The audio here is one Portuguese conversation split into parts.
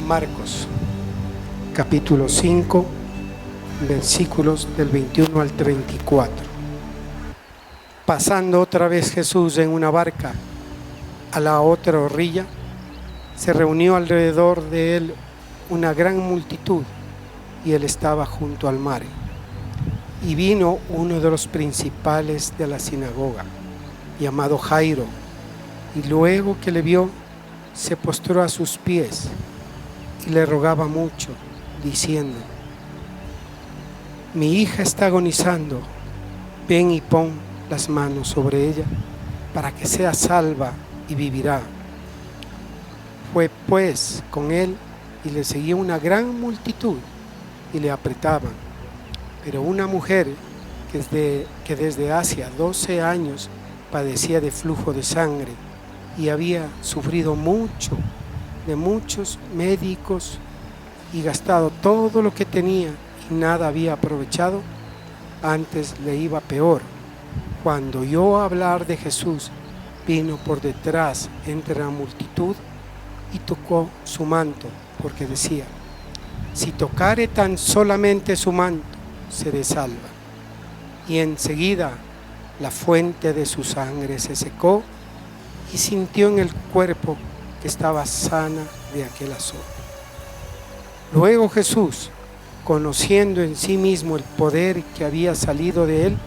Marcos, capítulo 5, versículos del 21 al 34. Pasando otra vez Jesús en una barca a la otra orilla, se reunió alrededor de él una gran multitud, y él estaba junto al mar. Y vino uno de los principales de la sinagoga, llamado Jairo, y luego que le vio, se postró a sus pies y le rogaba mucho, diciendo: mi hija está agonizando, ven y pon las manos sobre ella, para que sea salva y vivirá. Fue pues con él, y le seguía una gran multitud, y le apretaban. Pero una mujer que desde hacía 12 años padecía de flujo de sangre, y había sufrido mucho de muchos médicos, y gastado todo lo que tenía, y nada había aprovechado, antes le iba peor. Cuando oyó hablar de Jesús, vino por detrás entre la multitud y tocó su manto, porque decía: si tocare tan solamente su manto, seré salva. Y enseguida la fuente de su sangre se secó, y sintió en el cuerpo que estaba sana de aquel azote. Luego Jesús, conociendo en sí mismo el poder que había salido de él,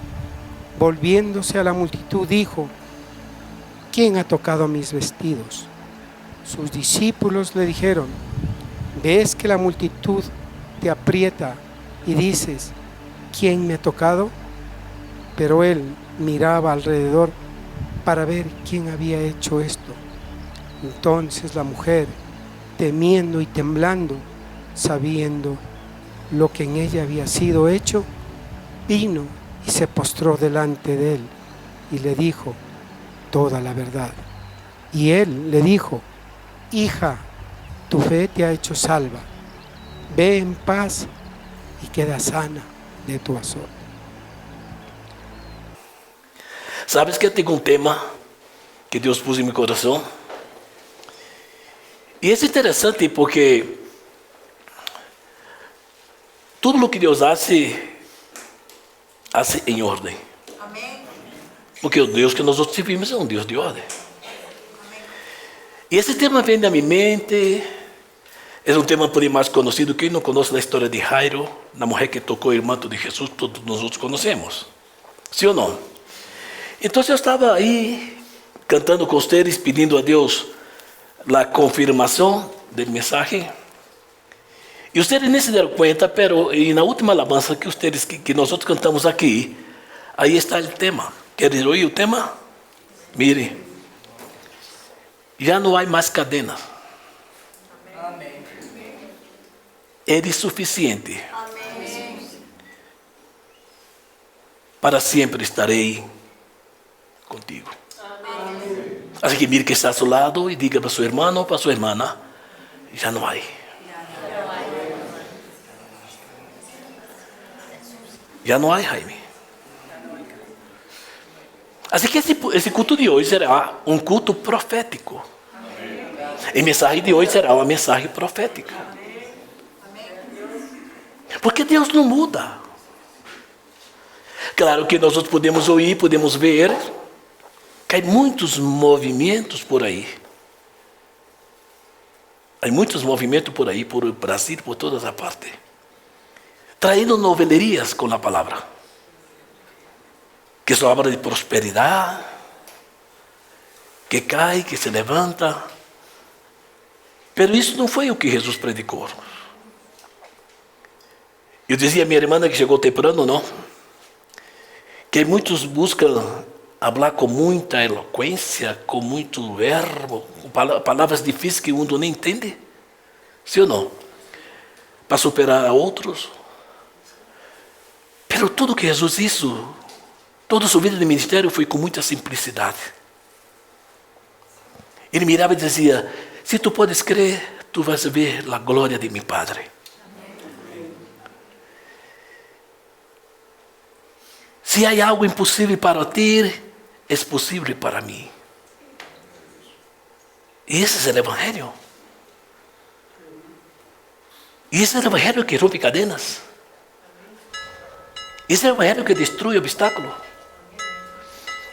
volviéndose a la multitud, dijo: ¿quién ha tocado mis vestidos? Sus discípulos le dijeron: ¿ves que la multitud te aprieta y dices: ¿quién me ha tocado? Pero él miraba alrededor para ver quién había hecho esto. Entonces la mujer, temiendo y temblando, sabiendo lo que en ella había sido hecho, vino y se postró delante de él y le dijo toda la verdad. Y él le dijo: hija, tu fe te ha hecho salva, ve en paz y queda sana de tu azote. Sabes que tengo un tema que Deus puso en mi corazón, y es interesante porque todo lo que Deus hace en orden. Amém. Porque o Deus que nós servimos é um Deus de ordem. Amém. E esse tema vem na minha mente. É um tema por aí mais conhecido. Quem não conhece a história de Jairo, na mulher que tocou o manto de Jesus, todos nós outros conhecemos. Sim ou não? Então eu estava aí cantando com vocês, pedindo a Deus a confirmação do mensagem. E vocês nem se deram conta, pero na última alabança que nós outros cantamos aqui, aí está o tema. Queres ouvir o tema? Mire, já não há mais cadenas. Amém. Eres suficiente. Amém. Para sempre estarei contigo. Amém. Assim que mire que está ao seu lado e diga para seu irmão ou para sua irmã: já não há. Já não há, Jaime. Assim que esse culto de hoje será um culto profético. E a mensagem de hoje será uma mensagem profética. Porque Deus não muda. Claro que nós podemos ouvir, podemos ver que há muitos movimentos por aí. Há muitos movimentos por aí, por Brasil, por todas as partes, trayendo novelerias con la palabra, que eso habla de prosperidad, que cae, que se levanta. Pero isso não foi o que Jesus predicou. Eu dizia a minha irmã que chegou temprano, não? Que muitos buscam falar com muita eloquência, com muito verbo, palavras difíceis que o mundo nem entende. Sim ou não? Para superar a outros. Pero tudo que Jesus hizo, toda sua vida de ministério foi com muita simplicidade. Ele mirava e dizia: se tu podes crer, tu vas ver a glória de meu Padre. Amém. Se há algo impossível para ti, é possível para mim. E esse é o Evangelho. E esse é o evangelho que rompe cadenas. Esse é o evangelho que destrui obstáculos.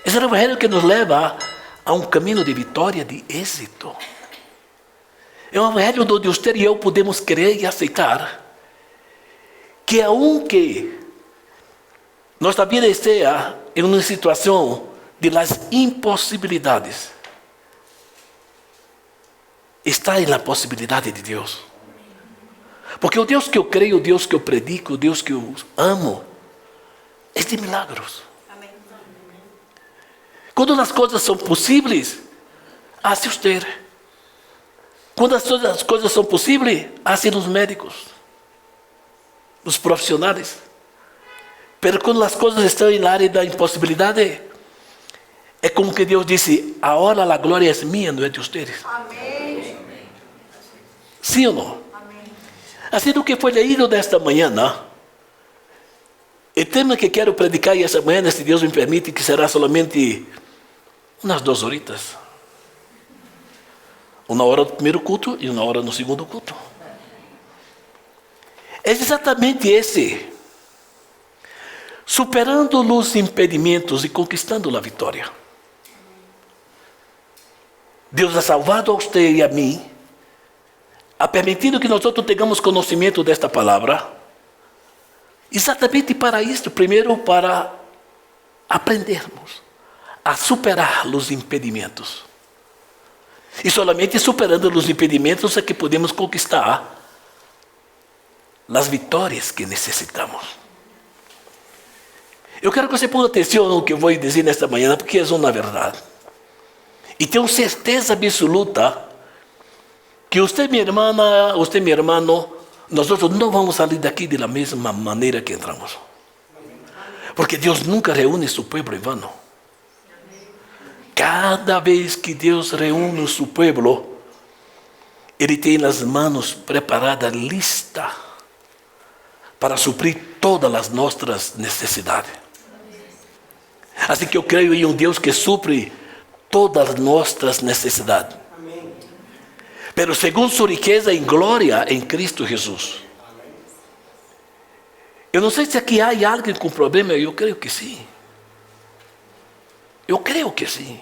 Esse é o evangelho que nos leva a um caminho de vitória, de êxito. É um evangelho onde você e eu podemos crer e aceitar que aunque nossa vida esteja em uma situação de las impossibilidades, está na possibilidade de Deus. Porque o Deus que eu creio, o Deus que eu predico, o Deus que eu amo, é de milagros. Amém. Quando as coisas são possíveis, hace você. Quando as coisas são possíveis, hace os médicos, os profissionais. Mas quando as coisas estão na área da impossibilidade, é como que Deus disse: agora a glória é minha, não é de vocês. Amém. Sim ou não? Amém. Assim do que foi lido nesta manhã, não? O tema que quero predicar essa manhã, se Deus me permite, que será somente umas 2 horitas. 1 hora no primeiro culto e 1 hora no segundo culto. É exatamente esse: superando os impedimentos e conquistando a vitória. Deus ha salvado a você e a mim, ha permitido que nós tenhamos conhecimento desta palavra, exatamente para isso. Primeiro, para aprendermos a superar os impedimentos. E somente superando os impedimentos é que podemos conquistar as vitórias que necessitamos. Eu quero que você ponha atenção no que eu vou dizer nesta manhã, porque é uma verdade. E tenho certeza absoluta que você, minha irmã, você, meu irmão, nós não vamos sair daqui da mesma maneira que entramos. Porque Deus nunca reúne seu povo em vano. Cada vez que Deus reúne o seu povo, Ele tem as mãos preparadas, lista, para suprir todas as nossas necessidades. Assim que eu creio em um Deus que supre todas as nossas necessidades. Pero segundo sua riqueza em glória em Cristo Jesus. Eu não sei se aqui há alguém com problema, eu creio que sim. Eu creio que sim.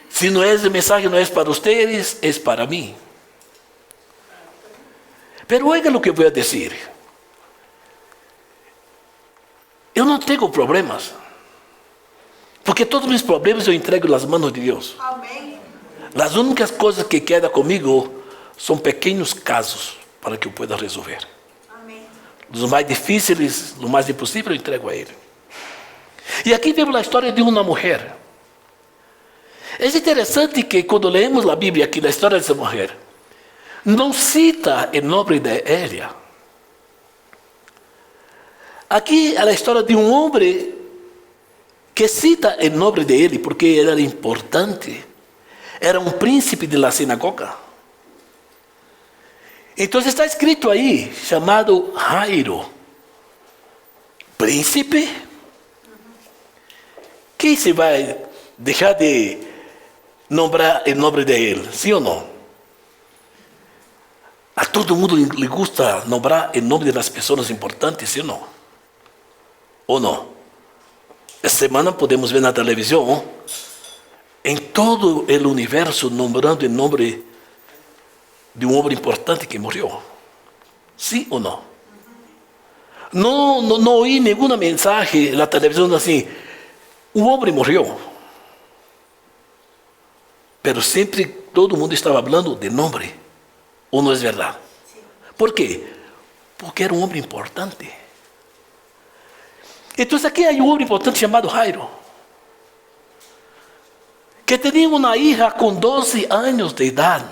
Se não é essa mensagem, não é para vocês, é para mim. Pero oiga o que eu vou dizer. Eu não tenho problemas. Porque todos os meus problemas eu entrego nas mãos de Deus. Amém. As únicas coisas que quedam comigo são pequenos casos para que eu pueda resolver. Amém. Os mais difíceis, os mais impossíveis, eu entrego a Ele. E aqui vemos a história de uma mulher. É interessante que quando lemos a Bíblia aqui, a história dessa mulher, não cita o nome de ela. Aqui é a história de um homem que cita o nome de ele porque ele era importante. Era um príncipe da sinagoga. Então está escrito aí, chamado Jairo. Príncipe? Quem se vai deixar de nombrar o nome de ele? Sim ou não? A todo mundo lhe gusta nombrar o nome das pessoas importantes, sim ou não? Ou não? Essa semana podemos ver na televisão, em todo o universo, nombrando o nome de um homem importante que morreu. Sim ou não? Não ouvi nenhuma mensagem na televisão assim, um homem morreu. Mas sempre todo mundo estava falando de nome. Ou não é verdade? Por quê? Porque era um homem importante. Então aqui há um homem importante chamado Jairo, que tinha uma hija com 12 anos de idade.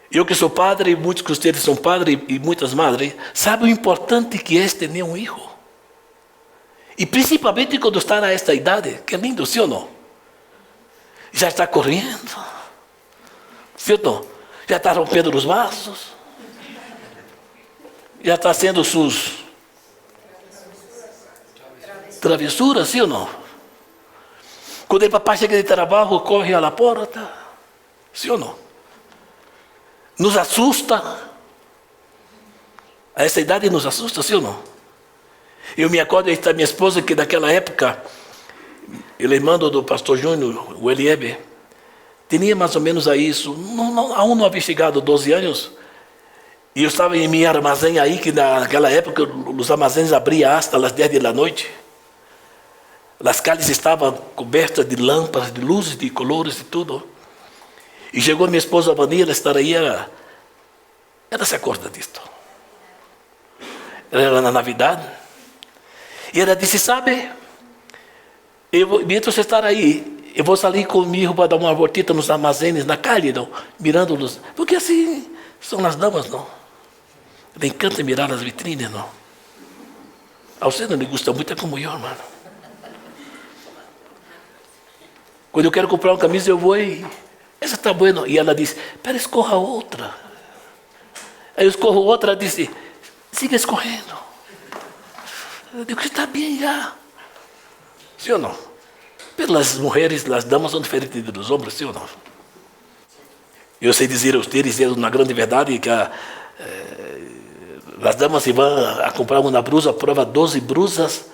Eu que sou padre, muitos de vocês são padres e muitas madres, sabem o importante que é ter um filho. E principalmente quando está a esta idade, que é lindo, sim ou não? Já está correndo, sim ou não? Já está rompendo os vasos, já está sendo suas travessuras, sim ou não? Quando o papai chega de trabalho, corre à porta, sim ou não? nos assusta. A essa idade nos assusta, sim ou não? Eu me acordo, está minha esposa, que naquela época, ele irmão do pastor Júnior, o Eliebe, tinha mais ou menos aí isso, aún não havia chegado 12 anos, e eu estava em minha armazém aí, que naquela época os armazéns abriam hasta as 10 da noite. As calles estavam cobertas de lâmpadas, de luzes, de colores e tudo. E chegou minha esposa Vania, ela estar aí, ela se acorda disto. Ela era na Navidade. E ela disse, sabe, enquanto você estar aí, eu vou sair comigo para dar uma voltita nos armazéns, na calle, não, mirando-los. Porque assim, são as damas, não. Ela encanta mirar as vitrines, não. A você não lhe gusta muito, é como eu, mano. Quando eu quero comprar uma camisa, eu vou e... Essa está boa. E ela disse, espera, escorra outra. Aí eu escorro outra, ela disse, siga escorrendo. Eu digo, está bem já. Sim ou não? Pelas mulheres, as damas são diferentes dos homens, sim ou não? Eu sei dizer a vocês, na grande verdade, que as damas se vão a comprar uma blusa, prova 12 blusas,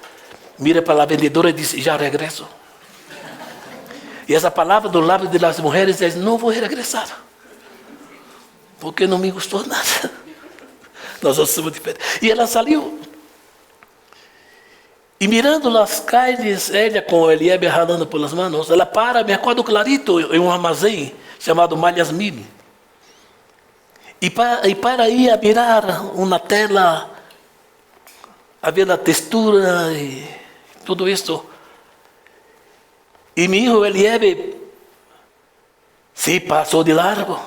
mira para a vendedora e diz, já regresso. E essa palavra do lábio das mulheres diz, não vou regressar. Porque não me gostou nada. Nós somos diferentes. E ela saiu. E mirando as calles, ela com o Eliebe ralando pelas mãos, ela para, me acorda clarito, em um armazém chamado Malhas Mil. E para aí a mirar uma tela, a ver a textura e tudo isso. E meu hijo Eliebe se passou de largo.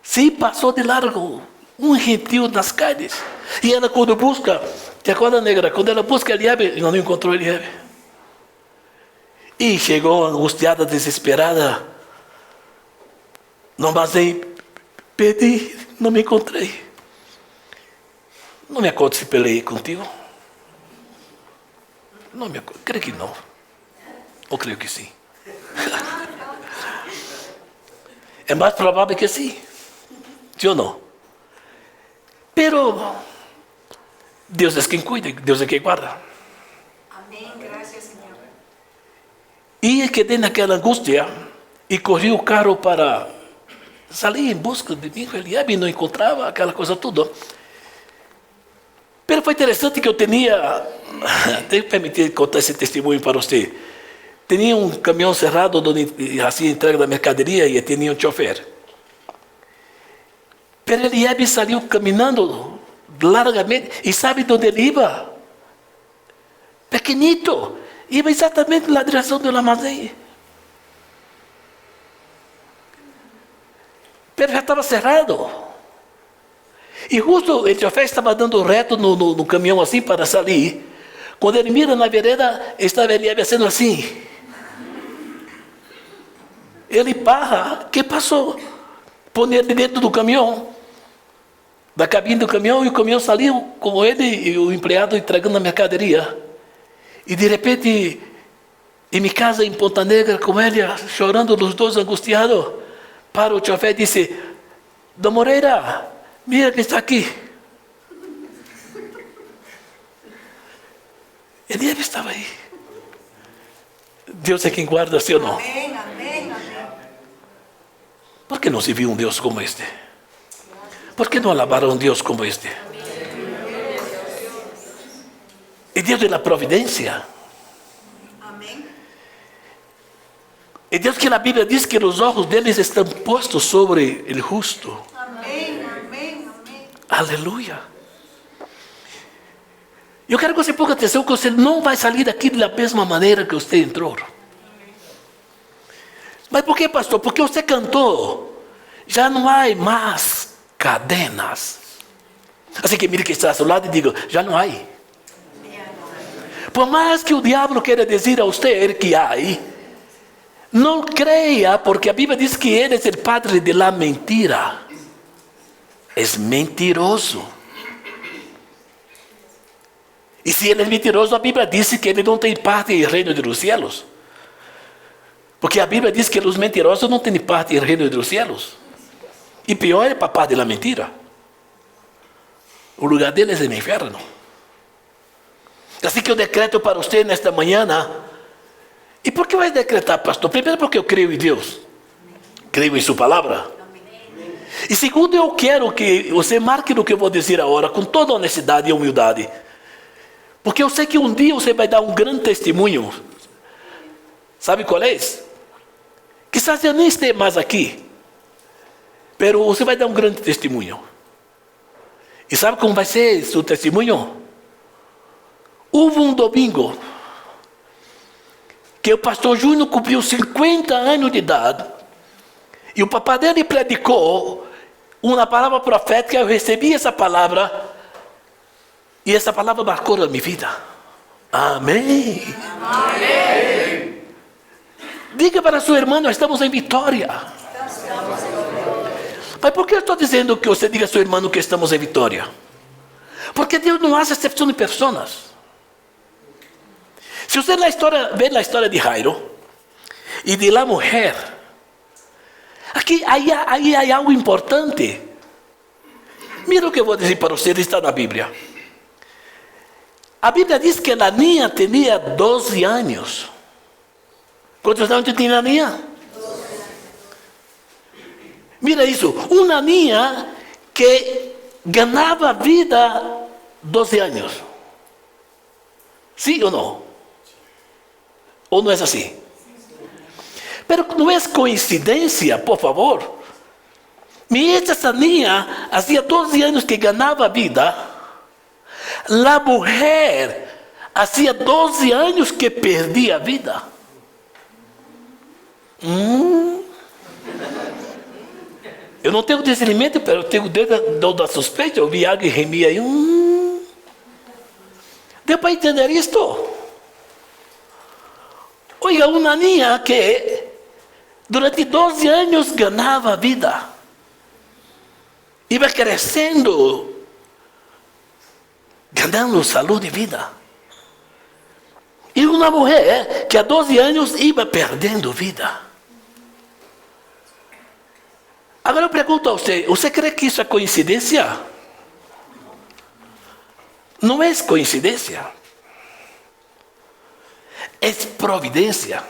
Se passou de largo. Um gentil nas calles. E ela quando busca, te acorda, negra? Quando ela busca Eliebe, ela não encontrou Eliebe. E chegou angustiada, desesperada. No armazém, pedi, não me encontrei. Não me acordo se peleei contigo. Não me acordo, creio que não. Ou creio que sim. É mais provável que sim. Sim ou não? Pero Deus é quem cuida, Deus é quem guarda. Amém, graças Senhor. E quedei naquela angústia e corri o carro para sair em busca de mim, Eliebe, não encontrava aquela coisa toda. Pero foi interessante que eu tinha, tenho que permitir contar esse testemunho para você. Tinha um caminhão cerrado onde assim entrega da mercadoria e tinha um chofer. Pero Eliebe saiu caminhando largamente e sabe de onde ele ia? Pequenito, ia exatamente na direção do armazém. Pero já estava cerrado. E justo o chofer estava dando reto no caminhão assim para sair. Quando ele mira na vereda, estava Eliebe sendo assim. Ele para, o que passou? Põe ele dentro do caminhão, da cabine do caminhão, e o caminhão saiu com ele e o empregado entregando a mercadoria. E de repente, em minha casa em Ponta Negra, com ele, chorando os dois angustiados, para o chofer e disse, Dom Moreira, mira quem está aqui. Eliebe estava aí. Deus é quem guarda, sim ou não? Amém, amém, amém. Por que não se viu um Deus como este? Por que não alabaram um Deus como este? E Deus é a providência. Amém. E Deus que na Bíblia diz que os olhos deles estão postos sobre o justo. Amém, amém, amém. Aleluia. Eu quero que você ponha atenção que você não vai sair daqui da mesma maneira que você entrou. Mas por que, pastor? Porque você cantou. Já não há mais cadenas. Assim que mire que está ao seu lado e diga, já não há. Por mais que o diabo queira dizer a você que há, não creia, porque a Bíblia diz que ele é o padre de la mentira. É mentiroso. E se ele é mentiroso, a Bíblia diz que ele não tem parte no reino dos céus. Porque a Bíblia diz que os mentirosos não têm parte no reino dos céus. E pior é papá da mentira. O lugar dele é no inferno. Assim que eu decreto para você nesta manhã. E por que vai decretar, pastor? Primeiro porque eu creio em Deus. Creio em sua palavra. E segundo, eu quero que você marque no que eu vou dizer agora, com toda honestidade e humildade. Porque eu sei que um dia você vai dar um grande testemunho. Sabe qual é? Quizás eu nem esteja mais aqui, mas você vai dar um grande testemunho. E sabe como vai ser seu testemunho? Houve um domingo que o pastor Júnior cumpriu 50 anos de idade. E o papai dele predicou uma palavra profética. Eu recebi essa palavra. E essa palavra marcou a minha vida. Amém. Amém. Diga para sua irmã, nós estamos em vitória. Mas por que eu estou dizendo que você diga a sua irmã que estamos em vitória? Porque Deus não faz exceção de pessoas. Se você vê a história de Jairo e de la mulher, aqui aí há algo importante. Mira o que eu vou dizer para você, está na Bíblia. A Bíblia diz que a niña tinha 12 anos. Quantos anos tinha a niña? 12. Mira isso, uma niña que ganhava vida 12 anos. Sim ou não? Ou não é assim? Mas não é coincidência, por favor. Essa niña hacía 12 anos que ganhava vida. A mulher hacía 12 anos que perdia a vida. Eu não tenho discernimento, mas eu tenho dedo da suspeita. Eu vi algo e remi aí. Deu para entender isto? Oiga, uma niña que durante 12 anos ganhava vida. Iba crescendo, ganhando saúde e vida. E uma mulher que há 12 anos iba perdendo vida. Agora eu pergunto a você, você crê que isso é coincidência? Não é coincidência. É providência.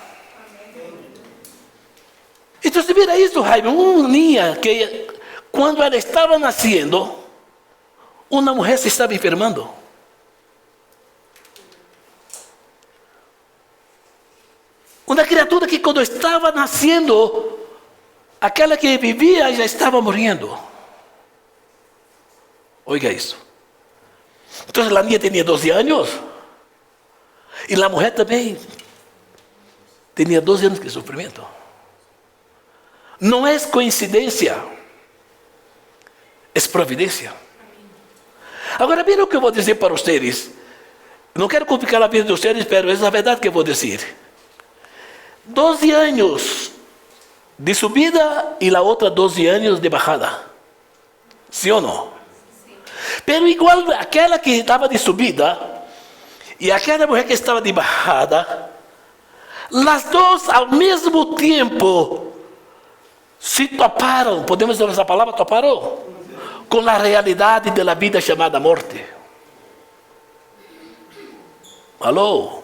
Então você vira isso, Jaime, uma niña que quando ela estava nascendo, uma mulher se estava enfermando. Uma criatura que quando estava nascendo, aquela que vivia já estava morrendo. Oiga isso. Então a niña tinha 12 anos. E a mulher também tinha 12 anos de sofrimento. Não é coincidência. É providência. Agora, veja o que eu vou dizer para vocês. Não quero complicar a vida de vocês, mas é a verdade que eu vou dizer. 12 anos de subida e a outra 12 anos de bajada. Sim ou não? Pero igual aquela que estava de subida e aquela mulher que estava de bajada, as duas ao mesmo tempo se toparam. Podemos usar essa palavra, toparam? Com a realidade da vida chamada morte. Alô?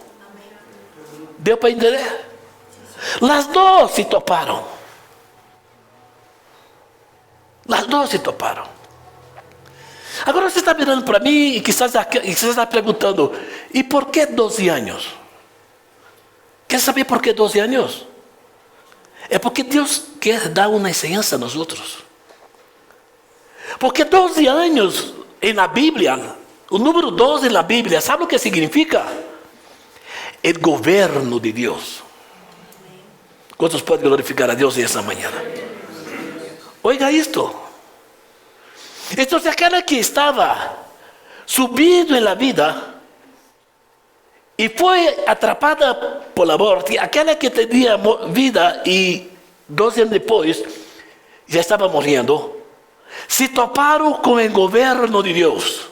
Deu para entender? As duas se toparam. As duas se toparam. Agora você está mirando para mim e quizás está perguntando, e por que 12 anos? Quer saber por que 12 anos? É porque Deus quer dar uma ensinança a nós outros. Porque 12 anos na Bíblia, o número 12 na Bíblia, sabe o que significa? É o governo de Deus. Quantos podem glorificar a Deus nessa manhã? Oiga isto. Então, se aquela que estava subindo na vida e foi atrapada por a morte, aquela que tinha vida e 12 anos depois já estava morrendo, se toparam com o governo de Deus,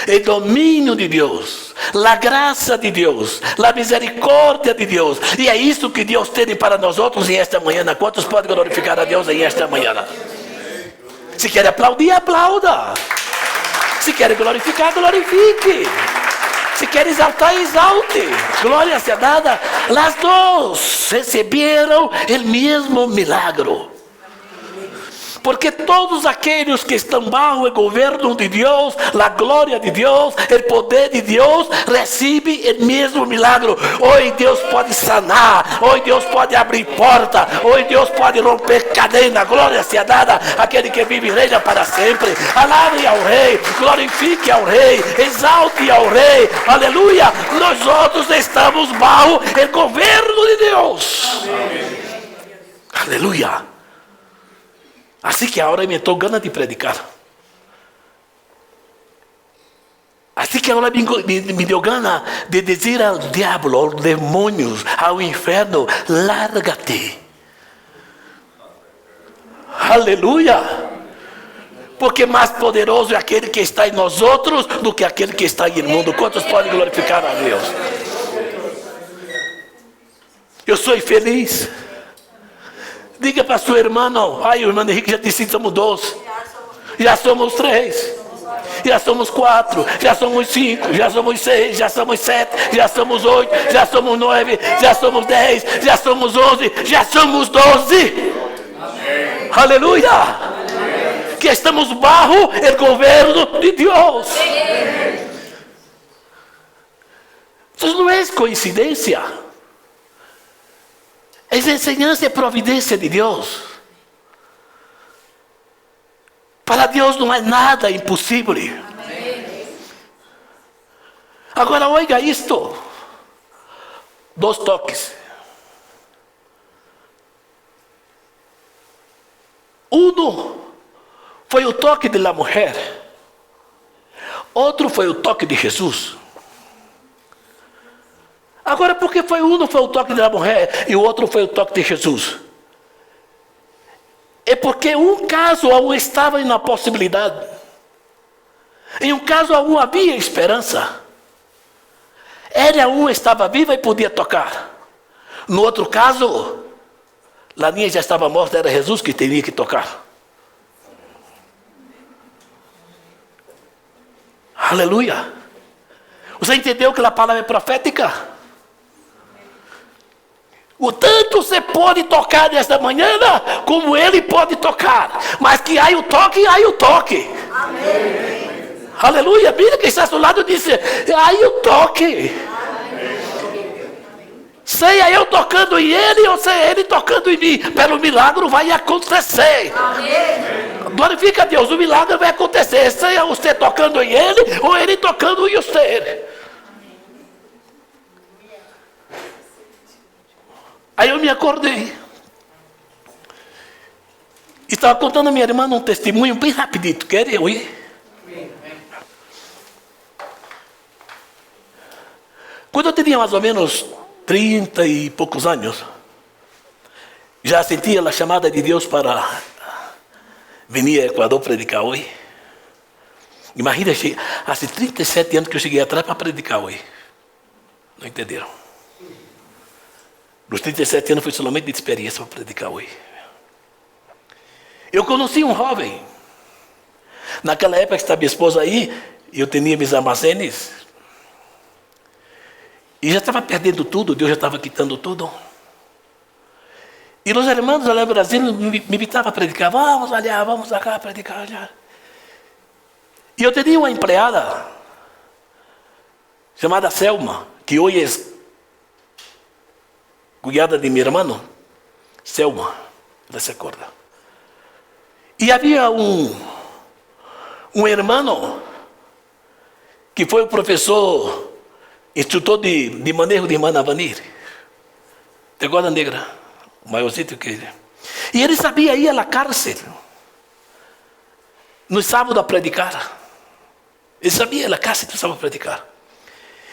o domínio de Deus, a graça de Deus, a misericórdia de Deus. E é isso que Deus tem para nós outros em esta manhã. Quantos podem glorificar a Deus em esta manhã? Se quer aplaudir, aplauda. Se quer glorificar, glorifique. Se quer exaltar, exalte. Glória seja dada. As duas receberam o mesmo milagro. Porque todos aqueles que estão bajo o governo de Deus, a glória de Deus, o poder de Deus, recebem o mesmo milagre. Hoje Deus pode sanar, hoje Deus pode abrir porta, hoje Deus pode romper cadena. Glória seja dada àquele que vive e reina para sempre. Alabe ao Rei, glorifique ao Rei, exalte ao Rei. Aleluia! Nós outros estamos bajo o governo de Deus. Amém. Aleluia! Assim que agora me estou ganas de predicar. Assim que agora me deu gana de dizer ao diabo, aos demônios, ao inferno, larga-te. Aleluia! Porque mais poderoso é aquele que está em nós outros do que aquele que está em mundo. Quantos podem glorificar a Deus? Eu sou feliz. Diga para sua irmã, não. Ai, o irmão Henrique já disse que somos 12. Já somos 3. Já somos 4. Já somos 5. Já somos 6. Já somos 7. Já somos 8. Já somos 9. Já somos 10. Já somos 11. Já somos 12. Amém. Aleluia. Amém. Que estamos bajo o governo de Deus. Amém. Isso não é coincidência. Essa ensinança é providência de Deus. Para Deus não é nada impossível. Amém. Agora oiga isto. 2 toques. Um foi o toque da mulher. Outro foi o toque de Jesus. Agora, por que foi o toque da mulher e o outro foi o toque de Jesus? É porque um caso um estava na possibilidade. Em um caso um havia esperança. Um estava viva e podia tocar. No outro caso, Laninha já estava morta, era Jesus que teria que tocar. Aleluia. Você entendeu que a palavra é profética? O tanto você pode tocar nesta manhã, como ele pode tocar. Mas que há o toque, há o toque. Amém. Aleluia. Mira quem está ao seu lado e disse, há o toque. Amém. Seja eu tocando em ele ou seja ele tocando em mim. Pelo milagre vai acontecer. Amém. Glorifica a Deus, o milagre vai acontecer. Seja você tocando em ele ou ele tocando em você. Aí eu me acordei. Estava contando a minha irmã um testemunho bem rapidito. Quer eu ir? Quando eu tinha mais ou menos 30 e poucos anos, já sentia a chamada de Deus para vir ao Equador predicar hoje. Imagina, há 37 anos que eu cheguei atrás para predicar hoje. Não entenderam? Nos 37 anos foi somente de experiência para predicar hoje. Eu conheci um jovem. Naquela época que estava minha esposa aí, eu tinha meus armazéns. E já estava perdendo tudo, Deus já estava quitando tudo. E os irmãos lá no Brasil me invitavam a predicar. Vamos olhar, vamos cá predicar. Olhar. E eu tinha uma empregada chamada Selma, que hoje é cuidada de meu irmão, Selma, ela se acorda. E havia um irmão que foi o professor, instrutor de manejo de irmã Avanir. De Guarda Negra, o maiorzinho que ele. E ele sabia ir à cárcel, no sábado a predicar. Ele sabia ir à cárcel no sábado a predicar.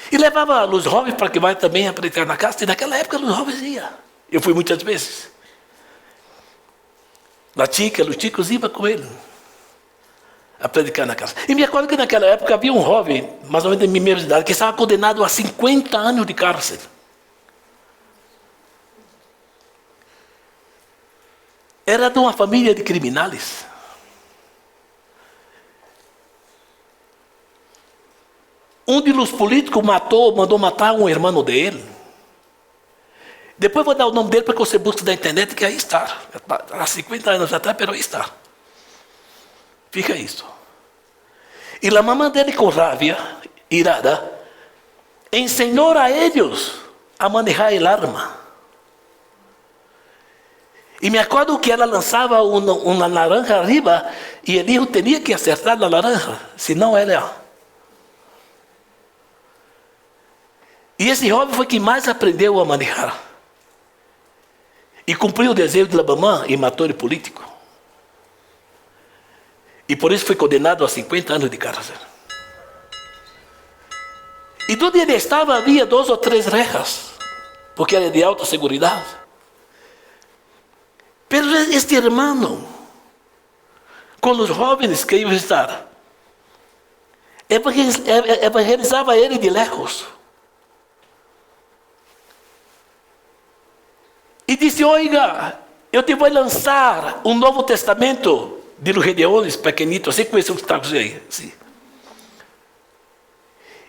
E levava os jovens para que vai também a predicar na casa. E naquela época os jovens iam. Eu fui muitas vezes. Os chicos iam com ele a predicar na casa. E me acordo que naquela época havia um jovem, mais ou menos da minha mesma idade, que estava condenado a 50 anos de cárcel. Era de uma família de criminais. um dos políticos mandou matar um irmão dele. Depois vou dar o nome dele para que você busque na internet, que aí está. Há 50 anos atrás, mas aí está. Fica isso. E a mamãe dele, com raiva, irada, ensinou a eles a manejar a arma. E me acordo que ela lançava uma naranja arriba e ele tinha que acertar a naranja, senão ela... E esse jovem foi que mais aprendeu a manejar. E cumpriu o desejo da mamãe e matou o político. E por isso foi condenado a 50 anos de cárcere. E onde ele estava havia 2 ou 3 rejas, porque era de alta segurança. Mas este irmão, com os jovens que iam estar, evangelizava ele de lejos. E disse, oiga, eu te vou lançar um Novo Testamento de los Gedeones, pequenito, assim como esse que está aí. Assim.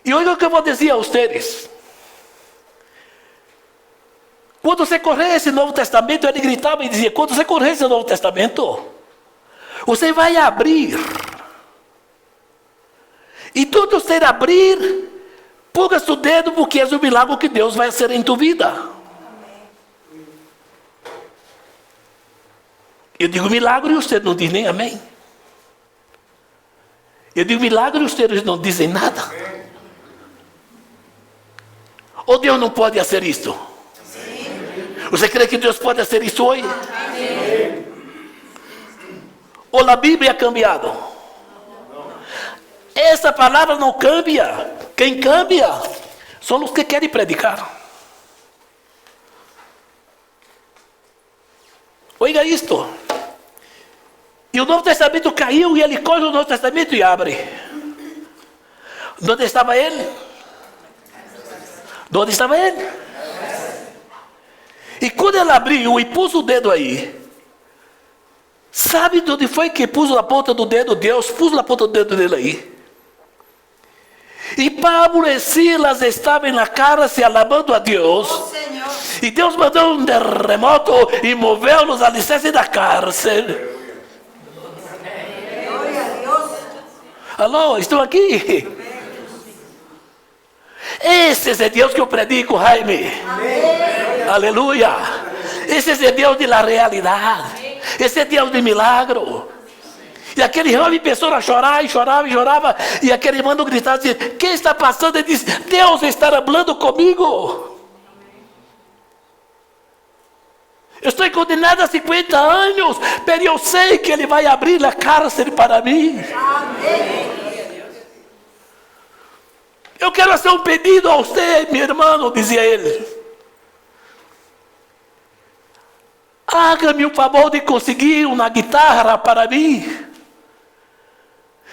E oiga o que eu vou dizer a vocês. Quando você correr esse Novo Testamento, ele gritava e dizia, quando você correr esse Novo Testamento, você vai abrir. E tudo você abrir, ponga seu dedo, porque é o milagre que Deus vai fazer em tua vida. Eu digo milagre e vocês não dizem nem amém. Eu digo milagre e vocês não dizem nada. Ou Deus não pode fazer isso? Você crê que Deus pode fazer isso hoje? Amém. Ou a Bíblia é cambiado? Essa palavra não cambia. Quem cambia são os que querem predicar. Oiga isto. E o Novo Testamento caiu e ele coge o Novo Testamento e abre. Onde estava ele? Onde estava ele? E quando ele abriu e pôs o dedo aí, sabe de onde foi que pôs a ponta do dedo? Deus pôs a ponta do dedo dele aí. E Pablo e Silas estavam na cara se alabando a Deus. E Deus mandou um terremoto e moveu os alicerces da cárcere. Alô, estou aqui. Esse é Deus que eu predico, Jaime. Amém. Aleluia. Esse é Deus de la realidade. Esse é Deus de milagro. E aquele jovem começou a chorar e chorava e chorava. E aquele irmão gritava assim, o que está passando? Ele disse, Deus está falando comigo. Eu estou condenado a 50 anos, mas eu sei que Ele vai abrir a cárcere para mim. Amém. Eu quero fazer um pedido a você, meu irmão, dizia ele. Haga-me o favor de conseguir uma guitarra para mim.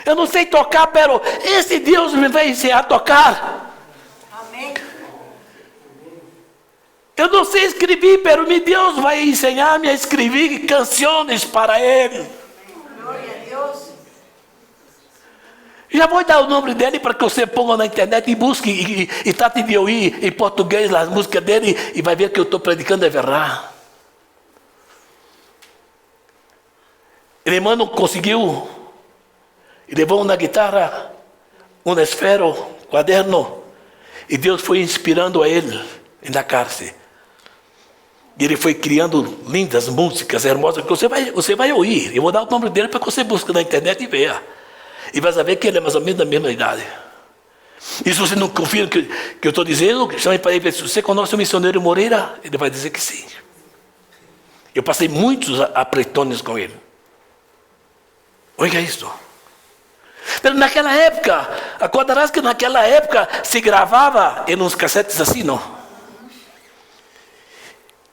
Eu não sei tocar, pero esse Deus me vai ensinar a tocar. Amém. Eu não sei escrever, pero meu Deus vai ensinar-me a escrever canções para Ele. Glória a Deus. Já vou dar o nome dele para que você ponga na internet e busque e trate de ouvir em português as músicas dele e vai ver que eu estou predicando é verdade. Ele não conseguiu. E levou uma guitarra, um esfero, quaderno. E Deus foi inspirando a ele na cárcere. E ele foi criando lindas músicas hermosas que você vai ouvir. Eu vou dar o nome dele para que você busque na internet e veja. E vai saber que ele é mais ou menos da mesma idade. E se você não confia no que eu estou dizendo, chame para ele. Se você conhece o missionário Moreira, ele vai dizer que sim. Eu passei muitos apretões com ele. Olha isso. Mas naquela época, acordarás que naquela época se gravava em uns cassetes assim, não?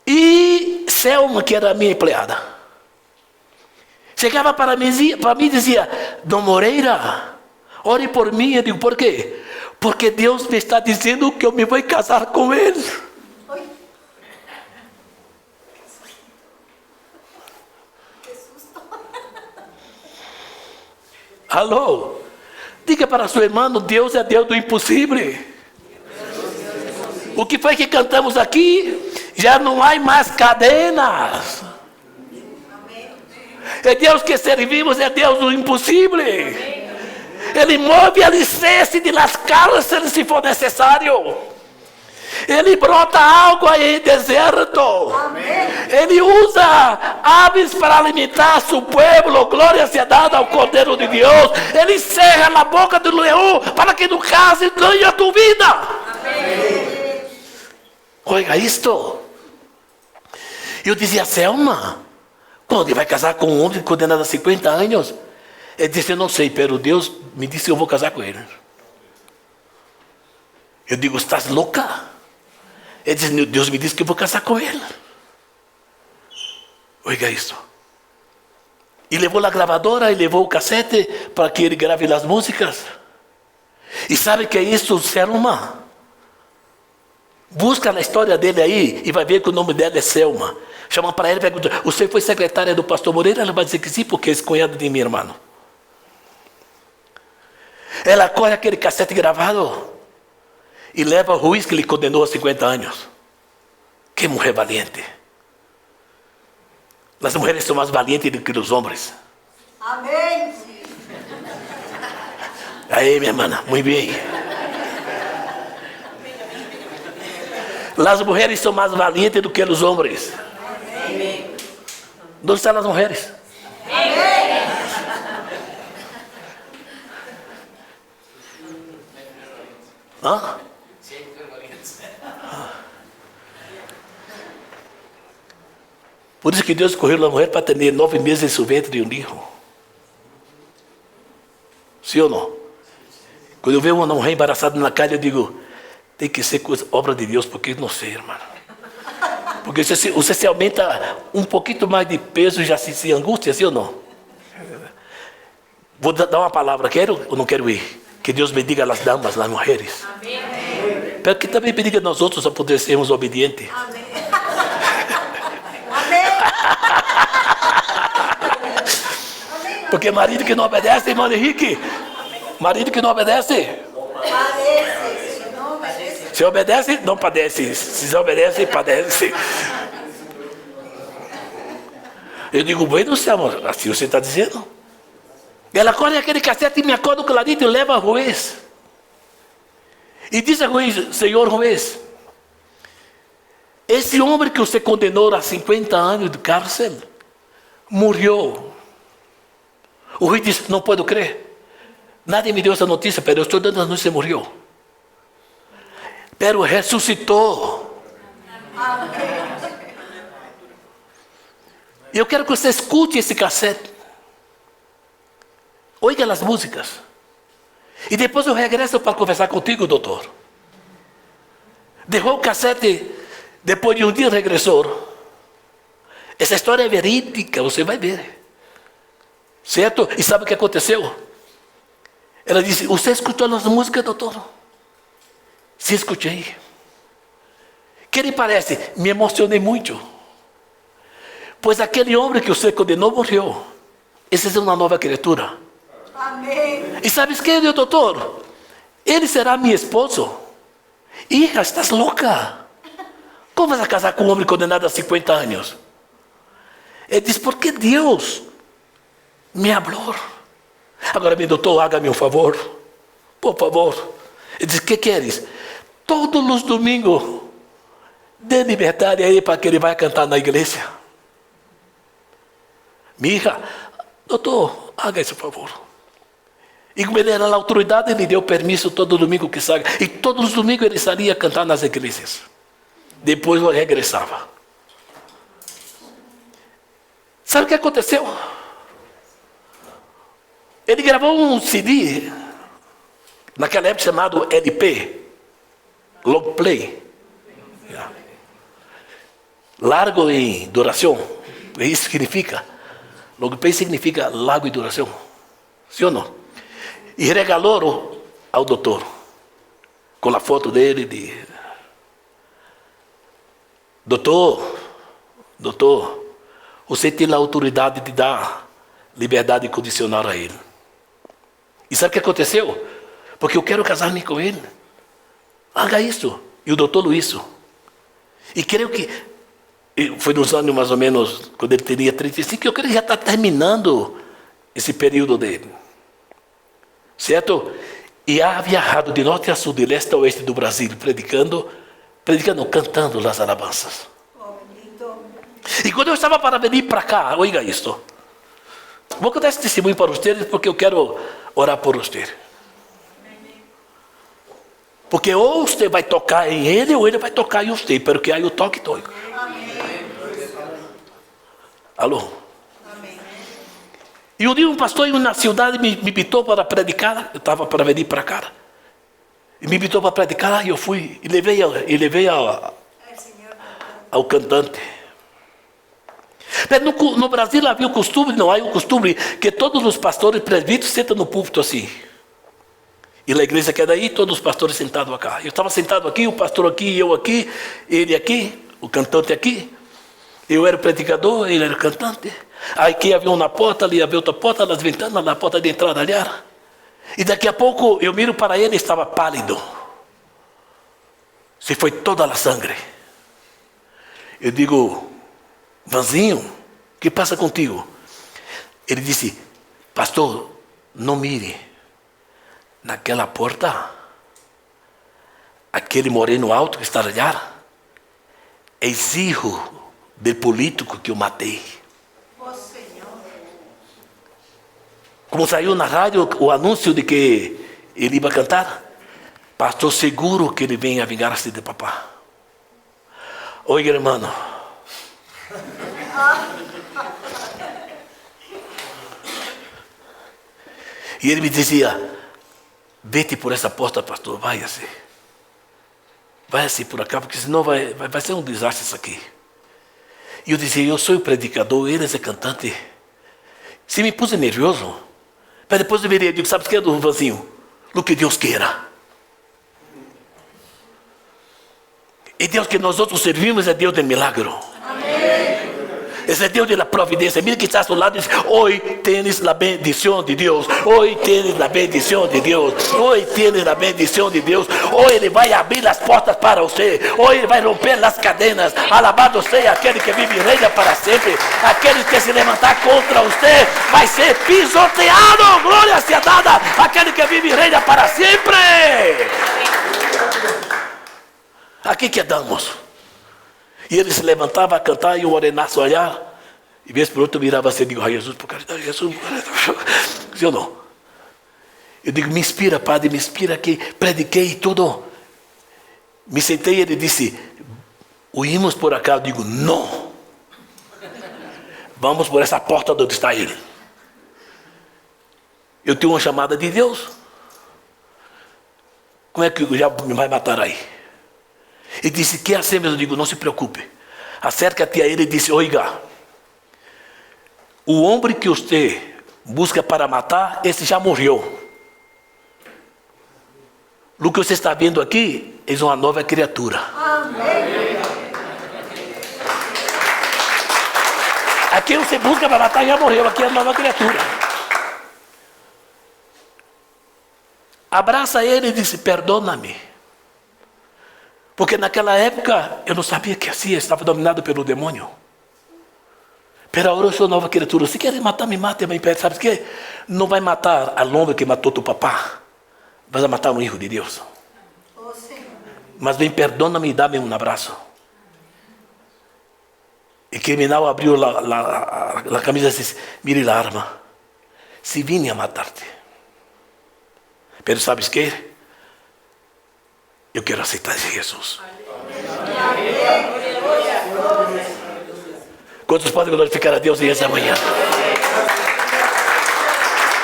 E Selma, que era a minha empregada, chegava para mim e dizia, Dom Moreira, ore por mim. Eu digo, por quê? Porque Deus me está dizendo que eu me vou casar com ele. Alô? Diga para seu irmão, Deus é Deus do impossível. O que foi que cantamos aqui? Já não há mais cadenas. É Deus que servimos, é Deus do impossível. Ele move alicerce de las cárceles se for necessário. Ele brota água em deserto. Ele usa aves para alimentar seu povo. Glória seja dada ao Cordeiro de Deus. Ele cerra a boca do leão para que no caso ganhe a tua vida. Olha isto. Eu dizia, Selma, quando ele vai casar com um homem condenado a 50 anos? Ele disse, eu não sei, pero Deus me disse que eu vou casar com ele. Eu digo, estás louca? Ele disse, Deus me disse que eu vou casar com ele. Oiga isso. E levou a gravadora e levou o cassete para que ele grave as músicas. E sabe que é isso, Selma? Busca na história dele aí e vai ver que o nome dela é Selma. Chama para ela e pergunta, você foi secretária do pastor Moreira? Ela vai dizer que sim, porque é cunhado de meu irmão. Ela corre aquele cassete gravado e leva o juiz que lhe condenou a 50 anos. Que mulher valiente. As mulheres são mais valientes do que os homens. Amém. Aí, minha irmã, muito bem. As mulheres são mais valientes do que os homens. Amém. Onde estão as mulheres? Amém. Hã? Por isso que Deus escolheu a mulher para ter 9 meses em seu ventre de um filho. Sim ou não? Quando eu vejo uma mulher embaraçada na calle, eu digo, tem que ser coisa, obra de Deus, porque não sei, irmão. Porque você se aumenta um pouquinho mais de peso e já se angústia, sim ou não? Vou dar uma palavra, quero ou não quero ir? Que Deus bendiga as damas, as mulheres. Amém. Para que também bendiga nós outros a poder sermos obedientes. Amém. Amém. Porque marido que não obedece, irmão Henrique, marido que não obedece, Padece. Não obedece. se obedece, não padece. Se obedece, padece. Eu digo, bem do céu, amor, assim você está dizendo? Ela corre aquele cassete e me acorda clarito e leva a juiz. E diz a juiz, senhor juiz, esse homem que você condenou a 50 anos de cárcel, morreu. O juiz disse, não puedo crer. Nadie me deu essa notícia, pero eu estou dando a notícia, morreu. Pero ressuscitou. Eu quero que você escute esse cassete. Oiga as músicas. E depois eu regresso para conversar contigo, doutor. Deixou o cassete, depois de um dia regressou. Essa história é verídica, você vai ver. Certo? E sabe o que aconteceu? Ela disse, você escutou as músicas, doutor? Sim, escutei. Que lhe parece? Me emocionei muito. Pois aquele homem que você condenou morreu. Essa é uma nova criatura. Amém. E sabes que, doutor? Ele será meu esposo. Hija, estás louca? Como vas a casar com um homem condenado a 50 anos? Ele diz, porque Deus me falou. Agora, meu doutor, haga-me um favor. Por favor. Ele diz, que queres? Todos os domingos, dê liberdade aí para que ele vá cantar na igreja. Minha hija, doutor, haga esse favor. E como ele era a autoridade, ele deu permisso todo domingo que saia. E todos os domingos ele saía cantar nas igrejas. Depois ele regressava. Sabe o que aconteceu? Ele gravou um CD, naquela época chamado LP, long play. Largo em duração. Isso significa, long play significa largo em duração. Sim ou não? E regalou ao doutor, com a foto dele, doutor, você tem a autoridade de dar liberdade condicional a ele. E sabe o que aconteceu? Porque eu quero casar-me com ele. Haga isso. E o doutor Luiz. E creio que foi nos anos mais ou menos, quando ele teria 35, eu creio que já está terminando esse período dele. Certo? E ha viajado de norte a sul, de leste a oeste do Brasil, cantando as alabanças. E quando eu estava para vir para cá, oiga isto. Vou contar esse testemunho para vocês, porque eu quero orar por vocês. Porque ou você vai tocar em ele, ou ele vai tocar em você. Pero que aí o toque toca. Alô? Amém. E um dia um pastor em uma cidade me invitou para predicar. Eu estava para vir para cá. E me invitou para predicar. E eu fui e levei ao cantante. Mas no Brasil havia o costume, não há o costume, que todos os pastores presbíteros sentam no púlpito assim. E na igreja que é daí, todos os pastores sentados aqui. Eu estava sentado aqui, o pastor aqui, eu aqui, ele aqui, o cantante aqui. Eu era o predicador, ele era o cantante. Aqui havia uma porta, ali havia outra porta, nas ventanas, na porta de entrada ali. E daqui a pouco eu miro para ele, estava pálido. Se foi toda a sangue. Eu digo, Vanzinho, o que passa contigo? Ele disse, pastor, não mire. Naquela porta, aquele moreno alto que está ali, é filho do político que eu matei. Como saiu na rádio o anúncio de que ele ia cantar, pastor, seguro que ele vem a vingar-se de papá. Oiga, irmão. E ele me dizia, vete por essa porta, pastor, vai-se. Vai-se por acá, porque senão vai ser um desastre isso aqui. E eu dizia, eu sou o predicador, ele é cantante. Se me pus nervoso, mas depois eu virei, eu digo, sabe o que é do Vanzinho? O que Deus queira. E Deus que nós outros servimos é Deus do milagre. Amém. Esse é Deus da providência. Mira que está ao lado e diz, hoje tens a bendição de Deus. Hoje tens a bendição de Deus. Hoje tens a bendição de Deus. Hoje Ele vai abrir as portas para você. Hoje Ele vai romper as cadenas. Alabado seja aquele que vive e reina para sempre. Aquele que se levantar contra você vai ser pisoteado. Glória seja dada àquele que vive e reina para sempre. Aqui que damos. E ele se levantava a cantar e o ordenasse a olhar. E vez por outro eu virava assim e digo, ai Jesus, por caridade, Jesus. Sim ou não? Eu digo, me inspira, Padre, me inspira que prediquei tudo. Me sentei e ele disse, oímos por acá. Eu digo, não. Vamos por essa porta onde está ele. Eu tenho uma chamada de Deus. Como é que já me vai matar aí? Ele disse, que assim mesmo? Eu digo, não se preocupe. Acerca-te a ele e disse, oiga, o homem que você busca para matar, esse já morreu. O que você está vendo aqui é uma nova criatura. Amém. Aqui você busca para matar já morreu, aqui é a nova criatura. Abraça ele e disse, perdona-me. Porque naquela época eu não sabia que assim, eu estava dominado pelo demônio. Pero agora eu sou nova criatura. Se quer matar, me mate, mas sabe o que? Não vai matar a homem que matou teu papá. Vai matar um filho de Deus. Mas vem, perdona-me e dá-me um abraço. E o criminal abriu a camisa e disse, mire a arma. Se vim a matar-te. Pero sabes que? Eu quero aceitar Jesus. Quantos podem glorificar a Deus nessa manhã?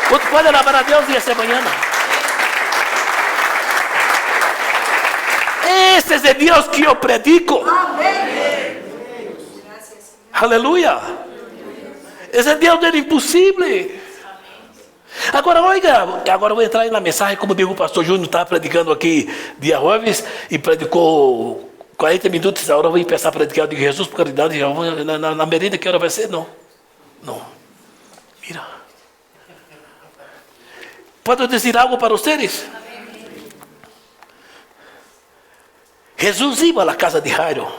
Quantos podem alabar a Deus nessa manhã? Esse é Deus que eu predico. Aleluia. Esse é Deus do impossível. Agora, oiga, agora eu vou entrar aí na mensagem, como digo, o pastor Júnior está predicando aqui dia jueves e predicou 40 minutos, agora eu vou começar a predicar, eu digo, Jesus, por caridade, na merenda, que hora vai ser? Não. Mira. ¿Puedo decir algo para ustedes? Jesús iba a la casa de Jairo.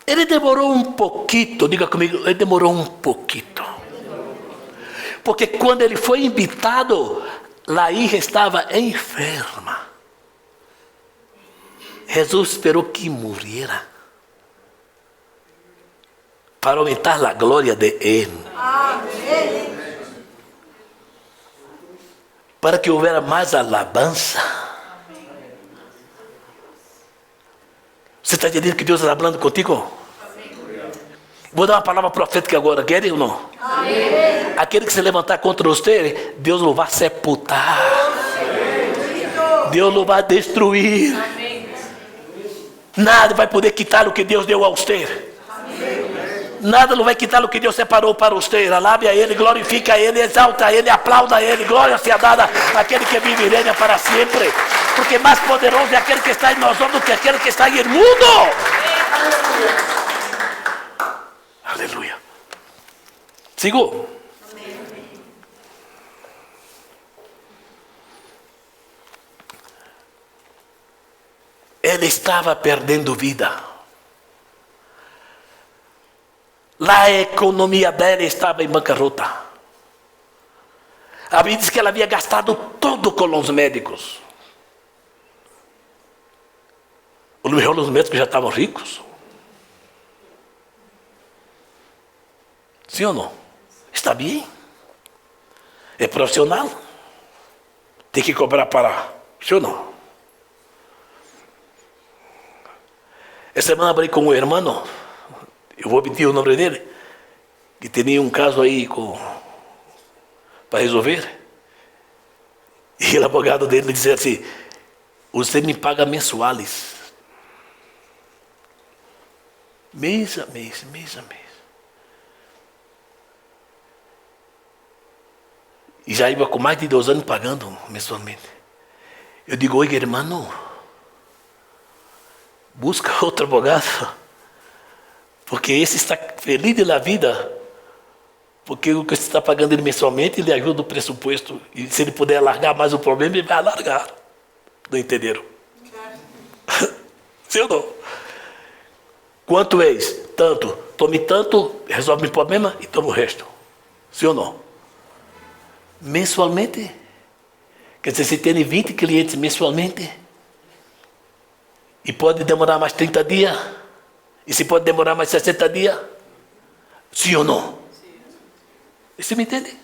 Ele demorou um pouquinho, diga comigo, ele demorou um pouquinho. Porque quando ele foi invitado, a hija estava enferma. Jesus esperou que morrera para aumentar a glória de Ele. Amém. Para que houvera mais alabança. Você está entendendo que Deus está falando contigo? Vou dar uma palavra profética agora, querem ou não? Amém. Aquele que se levantar contra você, Deus o vai sepultar. Deus o vai destruir. Amém. Nada vai poder quitar o que Deus deu a você. Nada não vai quitar o que Deus separou para você. Alabe a Ele, glorifica a Ele, exalta a Ele, aplauda a Ele. Glória seja dada àquele que vive e reina para sempre. Porque mais poderoso é aquele que está em nós do que aquele que está em el mundo. Aleluia. Sigo. Ele estava perdendo vida. A economia dela estava em bancarrota. A Bíblia diz que ela havia gastado tudo com os médicos. Ou melhor, os médicos já estavam ricos. Sim ou não? Está bem? É profissional? Tem que cobrar para... Sim ou não? Essa semana falei com um irmão, eu vou pedir o nome dele, que tinha um caso aí para resolver. E o advogado dele dizia assim: você me paga mensuais. Mês a mês, mês a mês. E já ia com mais de 2 anos pagando mensalmente. Eu digo: oi, irmão, busca outro advogado. Porque esse está feliz da vida. Porque o que você está pagando ele mensalmente, ele ajuda o pressuposto. E se ele puder alargar mais o problema, ele vai alargar. Não entenderam? Sim ou não? Quanto é? Tanto. Tome tanto, resolve o problema e toma o resto. Sim ou não? Mensualmente. Quer dizer, você tem 20 clientes mensualmente. E pode demorar mais 30 dias. E se pode demorar mais 60 dias? Sim ou não? Você me entende?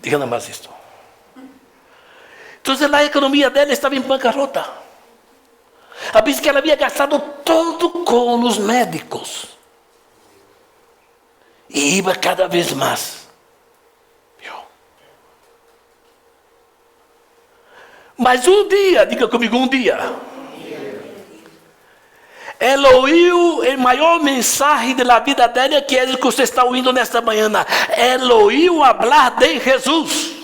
Diga nada mais isto. Então, a economia dela estava em bancarrota. A Bíblia diz que ela havia gastado tudo com os médicos. E ia cada vez mais. Mas um dia, diga comigo, um dia. Ele ouviu a maior mensagem da vida dela, que é o que você está ouvindo nesta manhã. Ele ouviu falar de Jesus.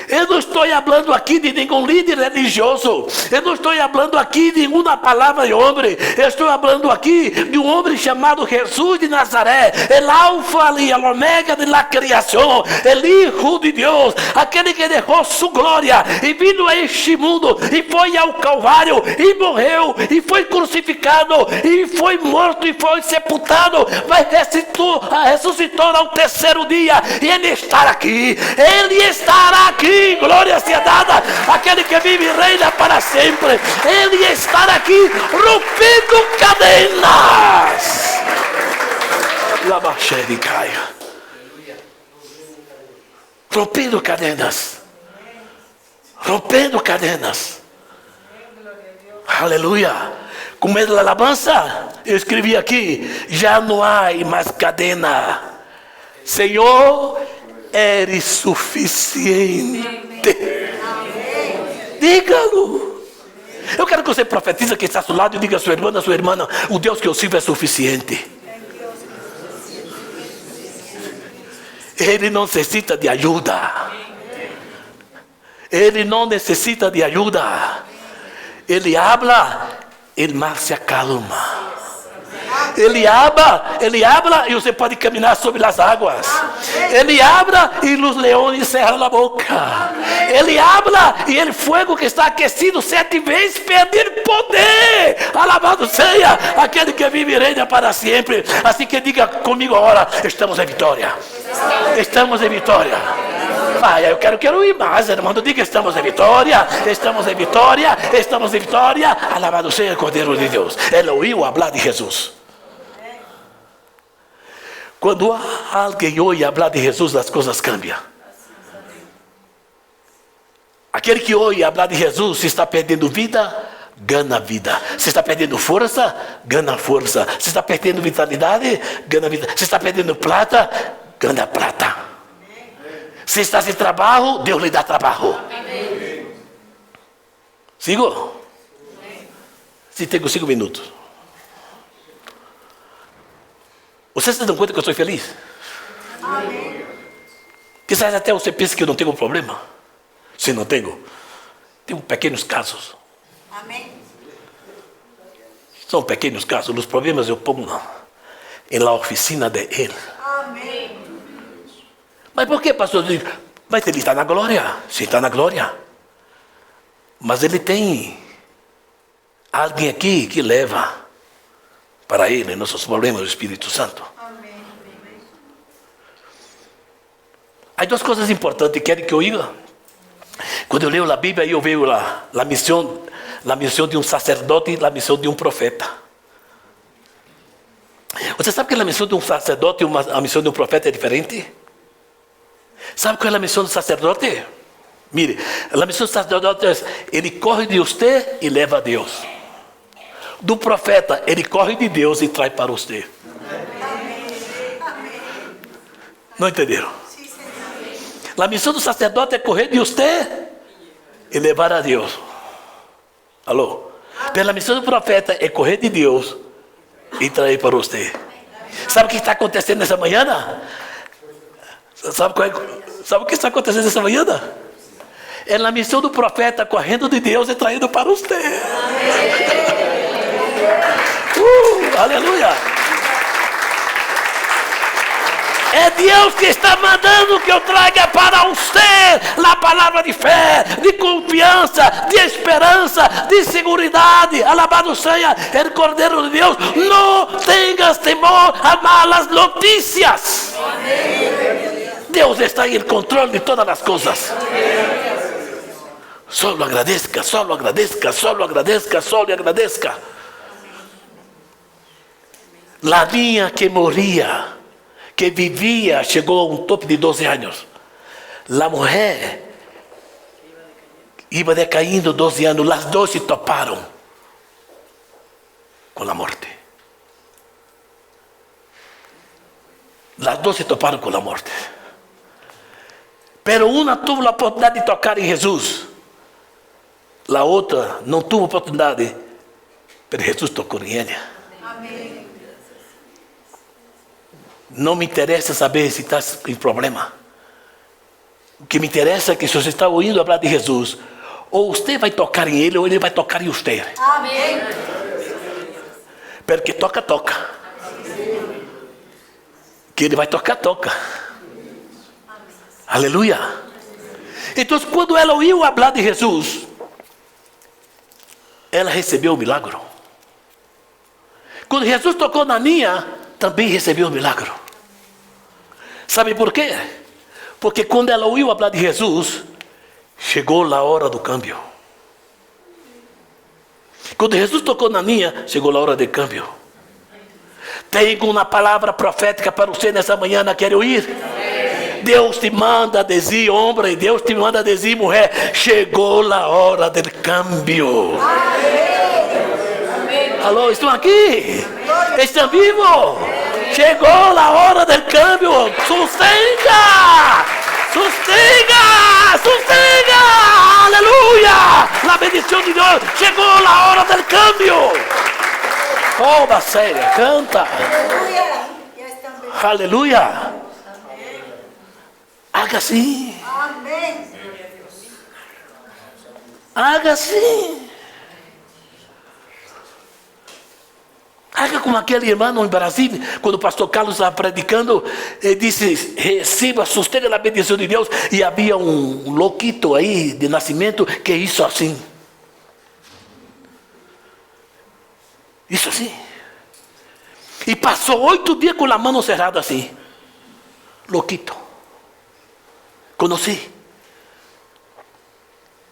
Eu não estou falando aqui de nenhum líder religioso. Eu não estou falando aqui de nenhuma palavra de homem. Eu estou falando aqui de um homem chamado Jesus de Nazaré. El alfa e el omega de la criação. El Hijo de Deus. Aquele que deixou sua glória e vindo a este mundo e foi ao Calvário e morreu e foi crucificado e foi morto e foi sepultado. Vai ressuscitar ao terceiro dia e ele estará aqui. Ele estará aqui. Glória seja dada àquele que vive e reina para sempre. Ele está aqui rompendo cadenas. Labaxé de caia. Rompendo cadenas. Rompendo cadenas. Aleluia. Com medo da alabança, eu escrevi aqui: já não há mais cadena. Senhor, eres suficiente. Diga-lo. Eu quero que você profetize que está ao seu lado e diga à sua irmã, o Deus que eu sirvo é suficiente. Ele não necessita de ajuda. Ele não necessita de ajuda. Ele habla, el mar se acalma. Ele habla e você pode caminhar sobre as águas. Ele habla e os leões cerram a boca. Ele habla e o fogo que está aquecido 7 vezes perde poder. Alabado seja aquele que vive e reina para sempre. Assim que diga comigo agora: estamos em vitória. Estamos em vitória. Eu quero ir mais, irmão. Diga: estamos em vitória, estamos em vitória, estamos em vitória. Alabado seja o Cordeiro de Deus. Ele ouviu falar de Jesus. Quando alguém ouve falar de Jesus, as coisas cambiam. Aquele que ouve falar de Jesus, se está perdendo vida, ganha vida. Se está perdendo força, ganha força. Se está perdendo vitalidade, ganha vida. Se está perdendo prata, ganha prata. Se está sem trabalho, Deus lhe dá trabalho. Sigo? Se tenho 5 minutos. Vocês se dão conta que eu sou feliz? Amém. Quizás até você pense que eu não tenho problema. Se não tenho pequenos casos. Amém. São pequenos casos. Os problemas eu pongo na oficina de Ele. Amém. Mas por que, pastor? Mas ele está na glória. Sim, está na glória. Mas ele tem alguém aqui que leva para ele nossos problemas, o Espírito Santo. Amém. Há 2 coisas importantes que querem que eu diga. Quando eu leio a Bíblia, eu vejo a missão de um sacerdote e a missão de um profeta. Você sabe que a missão de um sacerdote e a missão de um profeta é diferente? Sabe qual é a missão do sacerdote? Mire, a missão do sacerdote é: ele corre de você e leva a Deus. Do profeta, ele corre de Deus e traz para você. Não entenderam? A missão do sacerdote é correr de você e levar a Deus. Alô? Pela missão do profeta é correr de Deus e trazer para você. Sabe o que está acontecendo nessa manhã? Sabe o que está acontecendo nessa manhã? É a missão do profeta correndo de Deus e traindo para você. Aleluia. É Deus que está mandando que eu traga para você a palavra de fé, de confiança, de esperança, de segurança. Alabado seja o Cordeiro de Deus. Não tenhas temor a malas notícias. Deus está em controle de todas as coisas. Solo agradeça, solo agradeça, solo agradeça, solo agradeça. A minha que morria, que vivia, chegou a um tope de 12 anos. A mulher iba decaindo 12 anos. As 2 se toparam com a morte. As 2 se toparam com a morte. Pero uma teve a oportunidade de tocar em Jesus. A outra não teve oportunidade, mas Jesus tocou em ela. Amém. Não me interessa saber se está em problema. O que me interessa é que se você está ouvindo falar de Jesus, ou você vai tocar em ele, ou ele vai tocar em você. Amém. Porque toca. Que ele vai tocar. Aleluia. Então, quando ela ouviu falar de Jesus, ela recebeu o milagre. Quando Jesus tocou na minha, também recebeu o milagre. Sabe por quê? Porque quando ela ouviu falar de Jesus, chegou a hora do câmbio. Quando Jesus tocou na minha, chegou a hora do câmbio. Tenho uma palavra profética para você nessa manhã, quer ouvir? Deus te manda dizer, homem, Deus te manda dizer, mulher, chegou a hora do câmbio. Alô, estão aqui? Estão vivos? Chegou a hora do câmbio. Sostenga! Aleluia! A bendição de Deus. Chegou a hora do câmbio. Oh, Basélia, canta. Aleluia. Haga assim. Amém. Haga assim. Haga como aquele irmão em Brasília, quando o pastor Carlos estava predicando, ele disse: receba, sustente a bendição de Deus. E havia um louquito aí de nascimento que isso assim. Isso assim. E passou 8 dias com a mão cerrada assim. Louquito. Conheci.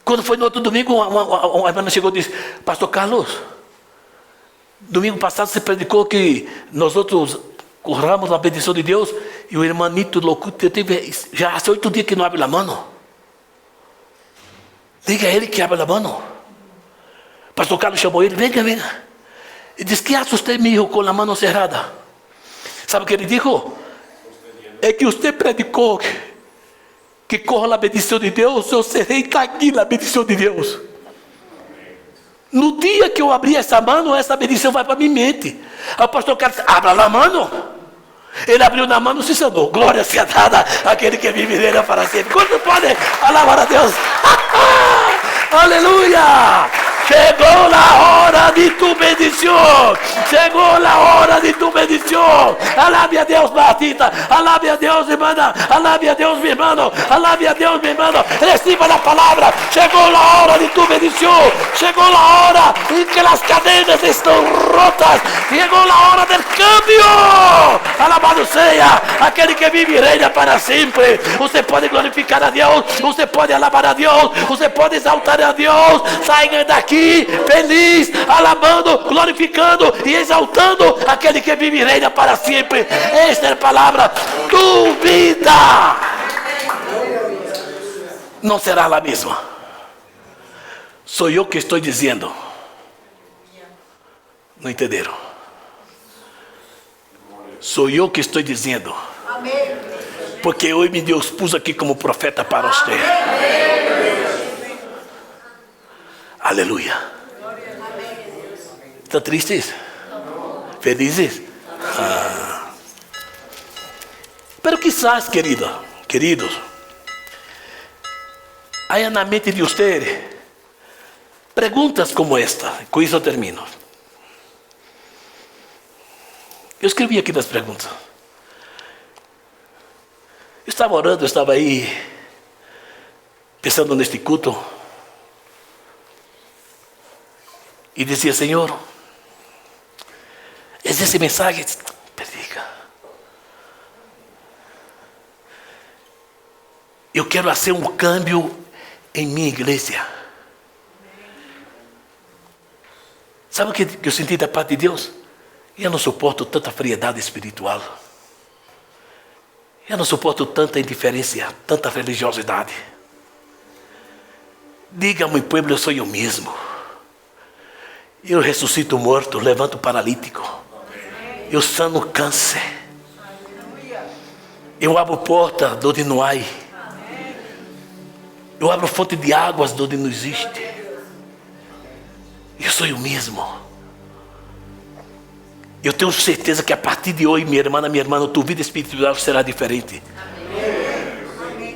Quando foi no outro domingo, uma irmã chegou e disse: pastor Carlos, domingo passado você predicou que nós outros corramos a bendição de Deus, e o irmãito louquito teve já há 8 dias que não abre a mão. Diga a ele que abre a mão. Pastor Carlos chamou ele: venga, venga. E disse: que hace usted, mi hijo, com a mão cerrada? Sabe o que ele disse? É que você predicou que corra a bendição de Deus, eu serei aqui na bendição de Deus. No dia que eu abrir essa mão, essa bendição vai para minha mente. Aí o pastor Carlos disse: abra na mão. Ele abriu na mão e se sanou. Glória seja dada àquele que vive nele para sempre. Quanto pode alabar a Deus? Aleluia! Chegou a hora de tu bendição. Chegou a hora de tu bendição. Alabe a Deus, Batista. Alabe a Deus, irmã. Alabe a Deus, meu irmão. Alabe a Deus, meu irmão. Receba a palavra. Chegou a hora de tu bendição. Chegou a hora em que as cadenas estão rotas. Chegou a hora do câmbio. Alabado seja aquele que vive e reina para sempre. Você pode glorificar a Deus. Você pode alabar a Deus. Você pode exaltar a Deus. Saia daqui feliz, alabando, glorificando e exaltando aquele que vive e reina para sempre. Esta é a palavra: duvida não será a mesma. Sou eu que estou dizendo. Não entenderam? Sou eu que estou dizendo. Porque hoje Deus pus aqui como profeta para você. Aleluia. Estão tristes? Felizes? Pero quizás, queridos, há na mente de vocês perguntas como esta. Com isso eu termino. Eu escrevi aqui das perguntas. Eu estava orando, eu estava aí pensando neste culto. E dizia: Senhor, existe mensagem? Predica. Eu quero fazer um câmbio em minha igreja. Sabe o que eu senti da parte de Deus? Eu não suporto tanta friedade espiritual. Eu não suporto tanta indiferença, tanta religiosidade. Diga ao meu povo: eu sou eu mesmo. Eu ressuscito o morto, levanto o paralítico. Eu sano câncer. Eu abro porta de onde não há. Eu abro fonte de águas de onde não existe. Eu sou eu mesmo. Eu tenho certeza que a partir de hoje, minha irmã, tua vida espiritual será diferente.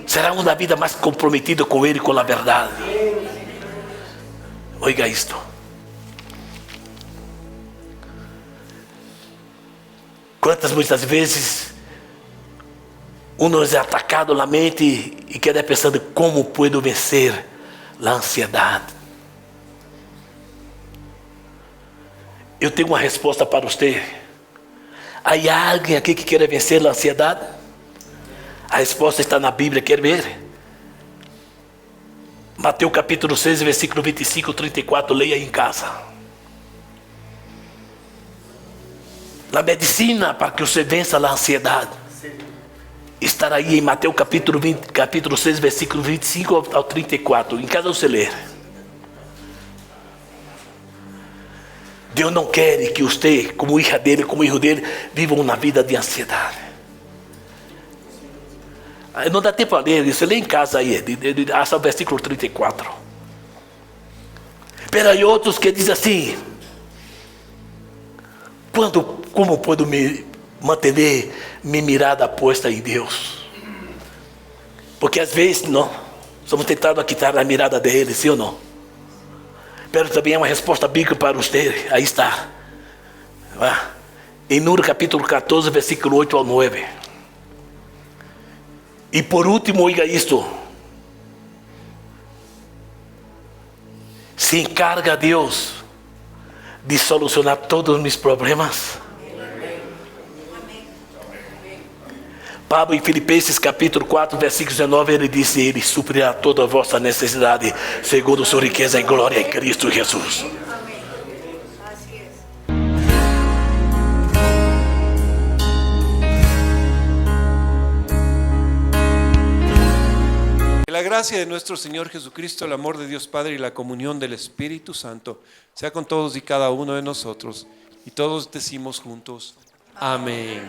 Será uma vida mais comprometida com Ele, com a verdade. Oiga isto. Quantas muitas vezes uno é atacado na mente e queda pensando: como puedo vencer a ansiedade? Eu tenho uma resposta para você. Há alguém aqui que quer vencer a ansiedade? A resposta está na Bíblia, quer ver? Mateus capítulo 6, versículo 25, 34, leia em casa. A medicina para que você vença a ansiedade estará aí em Mateus capítulo 6, versículo 25 ao 34. Em casa você ler. Deus não quer que você, como filha dele, como filho dele, viva uma vida de ansiedade. Não dá tempo a ler, você lê em casa aí, até o versículo 34. Pero há outros que dizem assim: como posso me manter minha mirada posta em Deus? Porque às vezes não somos tentados a quitar a mirada dele, sim ou não? Pero também é uma resposta bíblica para você. Aí está. em Número capítulo 14, versículo 8 ao 9. E por último, oiga isto: se encarga Deus de solucionar todos os meus problemas. Pablo em Filipenses capítulo 4, versículo 19, ele disse: Ele suprirá toda a vossa necessidade, segundo sua riqueza em glória em Cristo Jesus. La gracia de nuestro Señor Jesucristo, el amor de Dios Padre y la comunión del Espíritu Santo sea con todos y cada uno de nosotros. Y todos decimos juntos, amén.